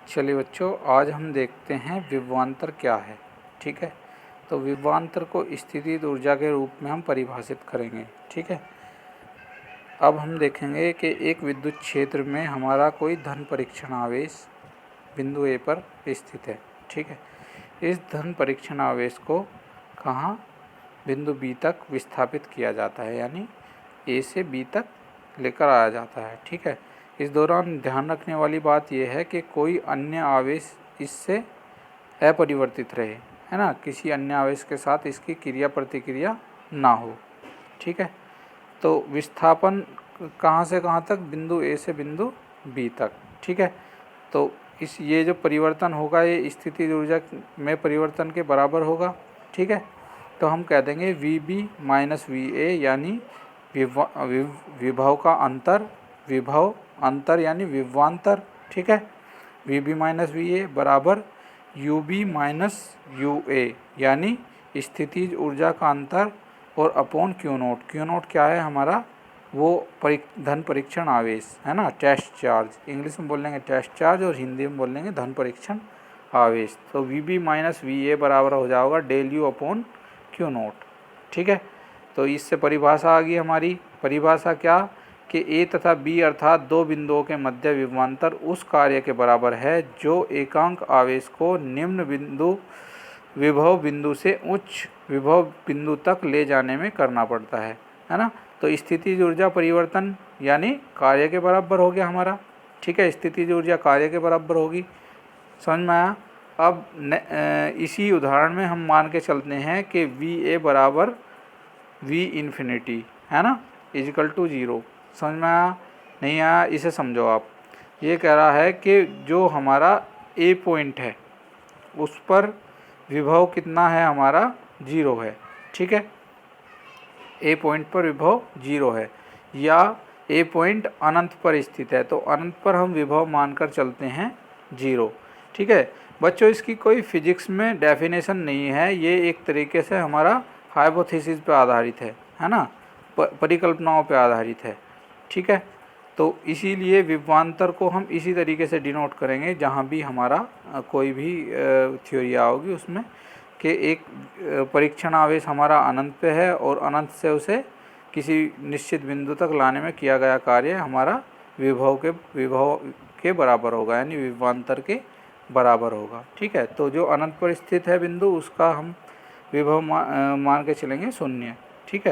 चलिए बच्चों, आज हम देखते हैं विभवांतर क्या है। ठीक है, तो विभवांतर को स्थितिज ऊर्जा के रूप में हम परिभाषित करेंगे। ठीक है, अब हम देखेंगे कि एक विद्युत क्षेत्र में हमारा कोई धन परीक्षण आवेश बिंदु ए पर स्थित है। ठीक है, इस धन परीक्षण आवेश को कहाँ बिंदु बी तक विस्थापित किया जाता है, यानी ए से बी तक लेकर आया जाता है। ठीक है, इस दौरान ध्यान रखने वाली बात यह है कि कोई अन्य आवेश इससे अपरिवर्तित रहे, है ना, किसी अन्य आवेश के साथ इसकी क्रिया प्रतिक्रिया ना हो। ठीक है, तो विस्थापन कहाँ से कहाँ तक, बिंदु ए से बिंदु बी तक। ठीक है, तो ये जो परिवर्तन होगा ये स्थितिज ऊर्जा में परिवर्तन के बराबर होगा। ठीक है, तो हम कह देंगे V B minus V A, यानी विभव का अंतर, विभव अंतर यानी विभवांतर। ठीक है, V B minus V A बराबर U B minus U A, यानी स्थितिज ऊर्जा का अंतर और upon Q naught. Q naught क्या है हमारा, वो धन परीक्षण आवेश है ना, टेस्ट चार्ज। इंग्लिश में बोल लेंगे टेस्ट चार्ज और हिंदी में बोल लेंगे धन परीक्षण आवेश। तो V B minus V A बराबर हो जाएगा del U upon Q naught. ठीक है, तो इससे परिभाषा आ गई हमारी। परिभाषा क्या कि ए तथा बी अर्थात दो बिंदुओं के मध्य विभवांतर उस कार्य के बराबर है जो एकांक आवेश को निम्न विभव बिंदु से उच्च विभव बिंदु तक ले जाने में करना पड़ता है ना। तो स्थितिज ऊर्जा परिवर्तन यानी कार्य के बराबर हो गया हमारा। ठीक है, स्थितिज ऊर्जा कार्य के बराबर होगी, समझ में आया। अब इसी उदाहरण में हम मान के चलते हैं कि वी ए बराबर वी इन्फिनिटी, है ना, इजिकल टू 0। समझ में आया नहीं आया, इसे समझो आप। ये कह रहा है कि जो हमारा ए पॉइंट है उस पर विभव कितना है हमारा, 0 है। ठीक है, ए पॉइंट पर विभव 0 है, या ए पॉइंट अनंत पर स्थित है, तो अनंत पर हम विभव मानकर चलते हैं 0। ठीक है बच्चों, इसकी कोई फिजिक्स में डेफिनेशन नहीं है, ये एक तरीके से हमारा हाइपोथेसिस पे आधारित है ना, परिकल्पनाओं पे आधारित है। ठीक है, तो इसीलिए विभवांतर को हम इसी तरीके से डिनोट करेंगे जहाँ भी हमारा कोई भी थ्योरी होगी उसमें, कि एक परीक्षण आवेश हमारा अनंत पे है और अनंत से उसे किसी निश्चित बिंदु तक लाने में किया गया कार्य हमारा विभव के बराबर होगा, यानी विभवांतर के बराबर होगा। ठीक है, तो जो अनंत पर स्थित है बिंदु उसका हम विभव मान के चलेंगे 0। ठीक है।